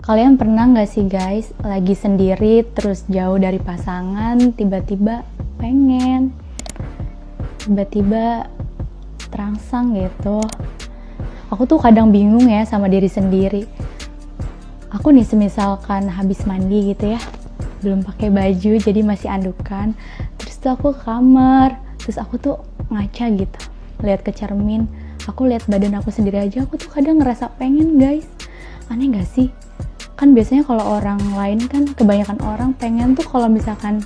Kalian pernah nggak sih guys, lagi sendiri terus jauh dari pasangan, tiba-tiba pengen, tiba-tiba terangsang gitu. Aku tuh kadang bingung ya sama diri sendiri. Aku nih semisalkan habis mandi gitu ya, belum pakai baju jadi masih andukan. Terus tuh aku ke kamar, terus aku tuh ngaca gitu, lihat ke cermin. Aku lihat badan aku sendiri aja, aku tuh kadang ngerasa pengen guys. Aneh gak sih? Kan biasanya kalau orang lain kan, kebanyakan orang pengen tuh kalau misalkan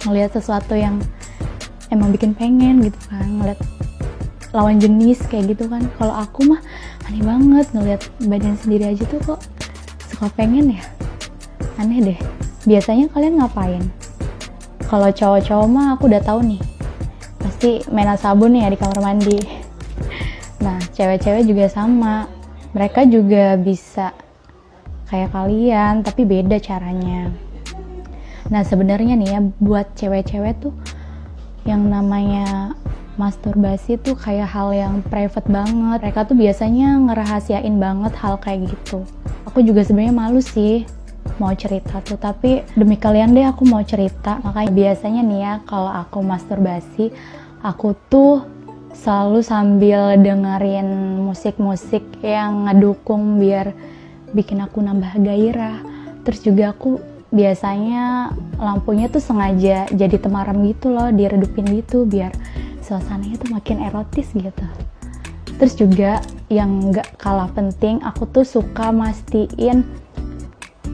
ngelihat sesuatu yang emang bikin pengen gitu kan, ngeliat lawan jenis kayak gitu kan. Kalau aku mah aneh banget, ngelihat badan sendiri aja tuh kok suka pengen ya. Aneh deh. Biasanya kalian ngapain? Kalau cowok-cowok mah aku udah tahu nih, pasti mainan sabun nih ya di kamar mandi. Nah, cewek-cewek juga sama, mereka juga bisa kayak kalian, tapi beda caranya. Nah, sebenarnya nih ya, buat cewek-cewek tuh yang namanya masturbasi tuh kayak hal yang private banget. Mereka tuh biasanya ngerahasiain banget hal kayak gitu. Aku juga sebenarnya malu sih mau cerita tuh, tapi demi kalian deh aku mau cerita. Makanya biasanya nih ya, kalau aku masturbasi, aku tuh selalu sambil dengerin musik-musik yang ngedukung biar bikin aku nambah gairah. Terus juga aku biasanya lampunya tuh sengaja jadi temaram gitu loh, diredupin gitu biar suasananya tuh makin erotis gitu. Terus juga yang gak kalah penting, aku tuh suka mastiin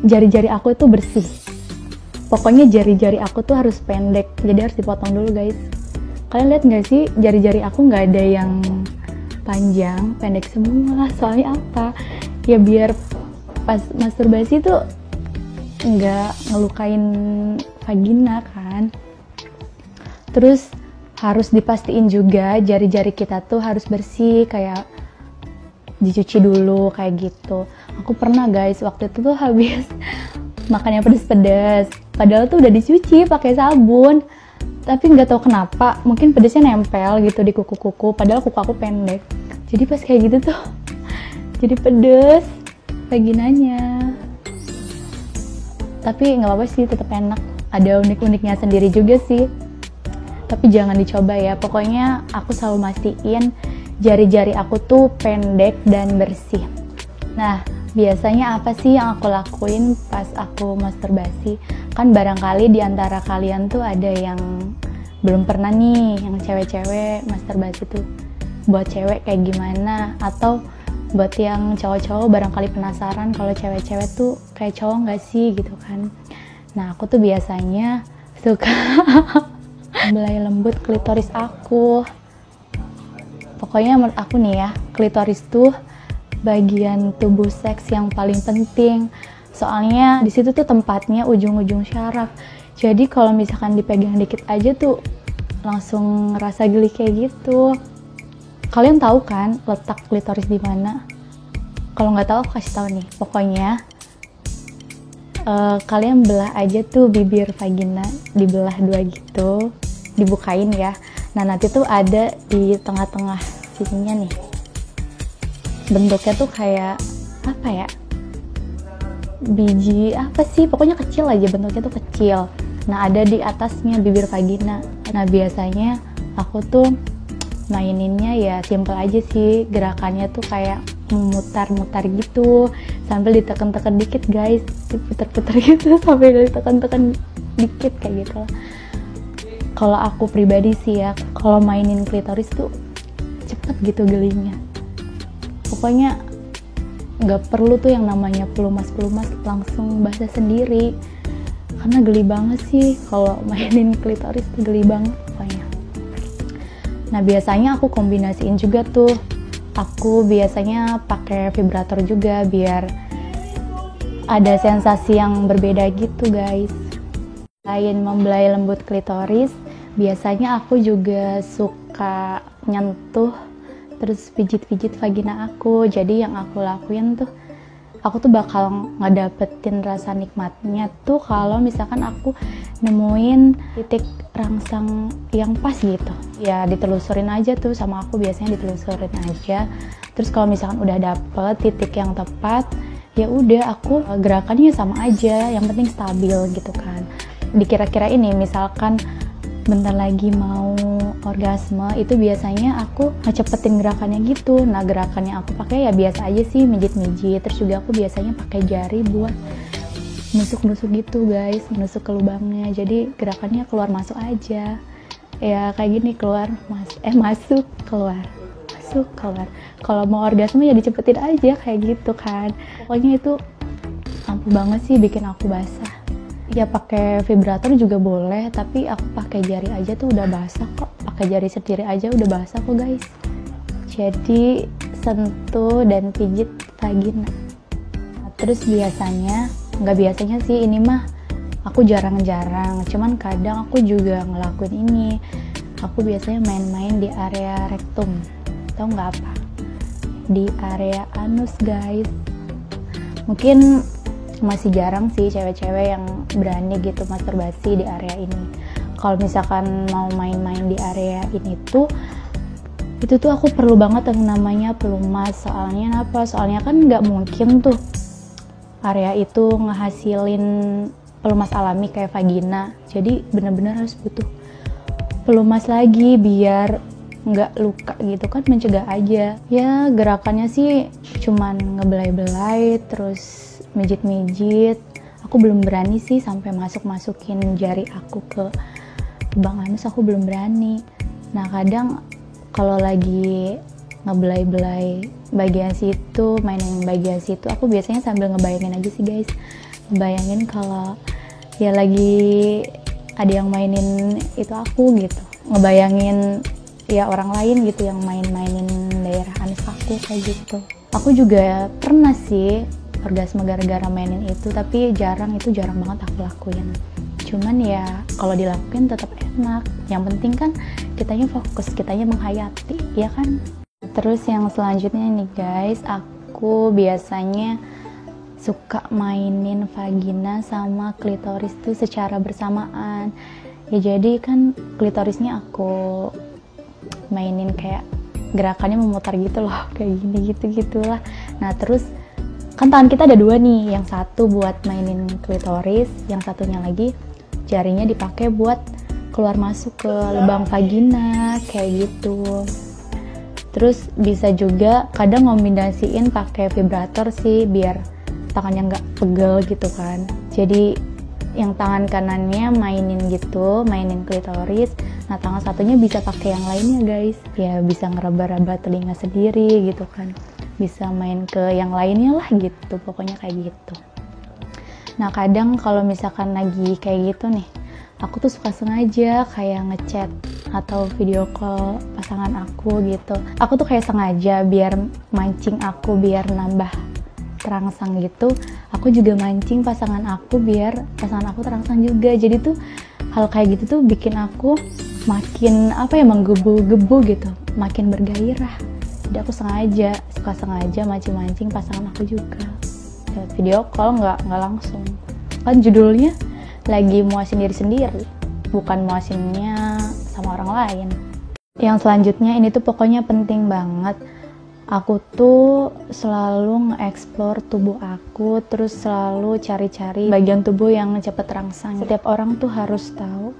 jari-jari aku itu bersih. Pokoknya jari-jari aku tuh harus pendek, jadi harus dipotong dulu guys. Kalian lihat gak sih, jari-jari aku gak ada yang panjang, pendek semua. Soalnya apa? Ya biar pas masturbasi tuh nggak ngelukain vagina kan. Terus harus dipastiin juga jari-jari kita tuh harus bersih, kayak dicuci dulu kayak gitu. Aku pernah guys, waktu itu tuh habis makan yang pedes-pedes, padahal tuh udah dicuci pakai sabun, tapi nggak tahu kenapa mungkin pedesnya nempel gitu di kuku-kuku, padahal kuku aku pendek. Jadi pas kayak gitu tuh jadi pedes vaginanya. Tapi nggak apa-apa sih, tetap enak, ada unik-uniknya sendiri juga sih. Tapi jangan dicoba ya, pokoknya aku selalu mastiin jari-jari aku tuh pendek dan bersih. Nah, biasanya apa sih yang aku lakuin pas aku masturbasi? Kan barangkali di antara kalian tuh ada yang belum pernah nih, yang cewek-cewek masturbasi tuh buat cewek kayak gimana, atau buat yang cowok-cowok barangkali penasaran kalau cewek-cewek tuh kayak cowok nggak sih gitu kan. Nah, aku tuh biasanya suka belai lembut klitoris aku. Pokoknya menurut aku nih ya, klitoris tuh bagian tubuh seks yang paling penting. Soalnya di situ tuh tempatnya ujung-ujung syaraf. Jadi kalau misalkan dipegang dikit aja tuh langsung ngerasa geli kayak gitu. Kalian tahu kan letak klitoris di mana? Kalau nggak tahu aku kasih tahu nih. Pokoknya kalian belah aja tuh bibir vagina, dibelah dua gitu, dibukain ya. Nah, nanti tuh ada di tengah-tengah sininya nih. Bentuknya tuh kayak apa ya? Biji apa sih? Pokoknya kecil aja, bentuknya tuh kecil. Nah, ada di atasnya bibir vagina. Nah, biasanya aku tuh maininnya ya simple aja sih, gerakannya tuh kayak memutar-mutar gitu sambil ditekan-tekan dikit guys, diputar-putar gitu sampai ditekan-tekan dikit kayak gitu. Kalau aku pribadi sih ya, kalau mainin klitoris tuh cepet gitu gelinya. Pokoknya nggak perlu tuh yang namanya pelumas-pelumas, langsung basah sendiri, karena geli banget sih kalau mainin klitoris tuh, geli banget pokoknya. Nah, biasanya aku kombinasiin juga tuh. Aku biasanya pakai vibrator juga biar ada sensasi yang berbeda gitu guys. Selain membelai lembut klitoris, biasanya aku juga suka nyentuh terus pijit-pijit vagina aku. Jadi yang aku lakuin tuh, aku tuh bakal ngedapetin rasa nikmatnya tuh kalau misalkan aku nemuin titik rangsang yang pas gitu. Ya ditelusurin aja tuh sama aku, biasanya ditelusurin aja. Terus kalau misalkan udah dapet titik yang tepat, ya udah aku gerakannya sama aja, yang penting stabil gitu kan. Dikira-kira ini misalkan bentar lagi mau orgasme, itu biasanya aku ngecepetin gerakannya gitu. Nah gerakannya aku pakai ya biasa aja sih, mijit-mijit. Terus juga aku biasanya pakai jari buat nusuk-nusuk gitu guys, menusuk ke lubangnya. Jadi gerakannya keluar masuk aja. Ya kayak gini, keluar masuk keluar masuk keluar. Kalau mau orgasme ya dicepetin aja kayak gitu kan. Pokoknya itu ampuh banget sih bikin aku basah. Ya pakai vibrator juga boleh, tapi aku pakai jari aja tuh udah basah kok. Pakai jari sendiri aja udah basah kok guys. Jadi sentuh dan pijit vagina. Nah, terus nggak biasanya sih ini mah aku jarang-jarang, cuman kadang aku juga ngelakuin ini. Aku biasanya main-main di area rektum. Tahu nggak apa? Di area anus guys. Mungkin masih jarang sih cewek-cewek yang berani gitu masturbasi di area ini. Kalau misalkan mau main-main di area ini tuh, itu tuh aku perlu banget yang namanya pelumas. Soalnya apa? Soalnya kan nggak mungkin tuh area itu ngehasilin pelumas alami kayak vagina. Jadi bener-bener harus butuh pelumas lagi biar nggak luka gitu kan, mencegah aja. Ya gerakannya sih cuman ngebelai-belai terus mijit-mijit. Aku belum berani sih sampai masukin jari aku ke lubang anus, aku belum berani. Nah kadang kalau lagi ngebelai-belai bagian situ, mainin bagian situ, aku biasanya sambil ngebayangin aja sih guys. Ngebayangin kalau ya lagi ada yang mainin itu aku gitu. Ngebayangin ya orang lain gitu yang mainin daerah anus aku kayak gitu. Aku juga pernah sih orgasme gara-gara mainin itu, tapi jarang banget aku lakuin. Cuman ya kalau dilakuin tetap enak. Yang penting kan kitanya fokus, kitanya menghayati, ya kan? Terus yang selanjutnya nih guys, aku biasanya suka mainin vagina sama klitoris tuh secara bersamaan. Ya jadi kan klitorisnya aku mainin kayak gerakannya memutar gitu loh, kayak gini gitulah. Nah terus kan tangan kita ada dua nih, yang satu buat mainin klitoris, yang satunya lagi jarinya dipakai buat keluar masuk ke lubang vagina kayak gitu. Terus bisa juga kadang ngombinasiin pakai vibrator sih biar tangannya nggak pegel gitu kan. Jadi yang tangan kanannya mainin gitu, mainin klitoris, nah tangan satunya bisa pakai yang lainnya guys. Ya bisa ngeraba-raba telinga sendiri gitu kan, bisa main ke yang lainnya lah gitu, pokoknya kayak gitu. Nah kadang kalau misalkan lagi kayak gitu nih, aku tuh suka sengaja kayak ngechat atau video call pasangan aku gitu. Aku tuh kayak sengaja biar mancing aku, biar nambah terangsang gitu. Aku juga mancing pasangan aku biar pasangan aku terangsang juga. Jadi tuh hal kayak gitu tuh bikin aku makin menggebu-gebu gitu, makin bergairah. Jadi aku suka sengaja mancing-mancing pasangan aku juga. Ya, video call nggak langsung. Kan judulnya lagi muasin diri sendiri, bukan muasinnya sama orang lain. Yang selanjutnya ini tuh pokoknya penting banget. Aku tuh selalu nge-explore tubuh aku, terus selalu cari-cari bagian tubuh yang cepet terangsang. Setiap orang tuh harus tahu,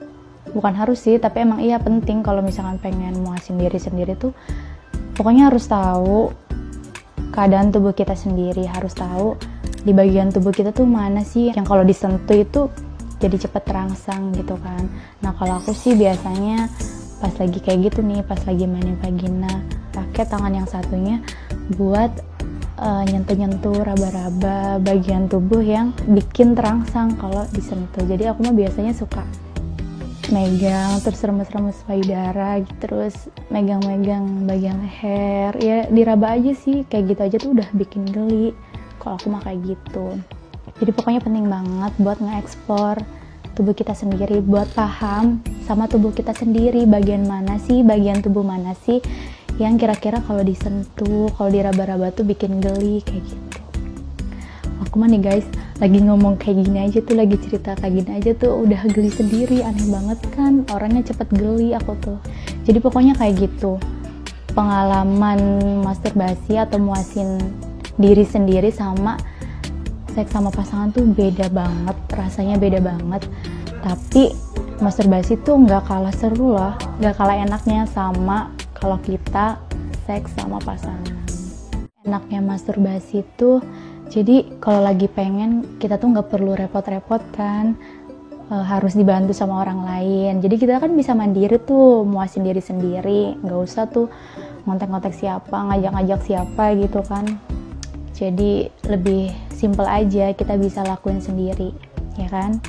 bukan harus sih, tapi emang iya penting kalau misalkan pengen muasin diri sendiri tuh, pokoknya harus tahu keadaan tubuh kita sendiri, harus tahu di bagian tubuh kita tuh mana sih yang kalau disentuh itu jadi cepet terangsang gitu kan. Nah kalau aku sih biasanya pas lagi kayak gitu nih, pas lagi mainin vagina, pakai tangan yang satunya buat nyentuh-nyentuh, raba-raba bagian tubuh yang bikin terangsang kalau disentuh. Jadi aku mah biasanya suka megang, terus remes-remes payudara, terus megang-megang bagian leher, ya diraba aja sih, kayak gitu aja tuh udah bikin geli kalau aku mah kayak gitu. Jadi pokoknya penting banget buat nge-explore tubuh kita sendiri, buat paham sama tubuh kita sendiri, bagian tubuh mana sih yang kira-kira kalau disentuh, kalau diraba-raba tuh bikin geli kayak gitu. Aku mah nih guys, lagi ngomong kayak gini aja tuh, lagi cerita kayak gini aja tuh udah geli sendiri, aneh banget kan, orangnya cepet geli aku tuh. Jadi pokoknya kayak gitu, pengalaman masturbasi atau muasin diri sendiri sama seks sama pasangan tuh beda banget, rasanya beda banget. Tapi masturbasi tuh nggak kalah seru loh, nggak kalah enaknya sama kalau kita seks sama pasangan. Enaknya masturbasi tuh, jadi kalau lagi pengen kita tuh nggak perlu repot-repot kan, harus dibantu sama orang lain. Jadi kita kan bisa mandiri tuh, muasin diri sendiri, nggak usah tuh ngontek-ngontek siapa, ngajak-ngajak siapa gitu kan. Jadi lebih simple aja, kita bisa lakuin sendiri, ya kan?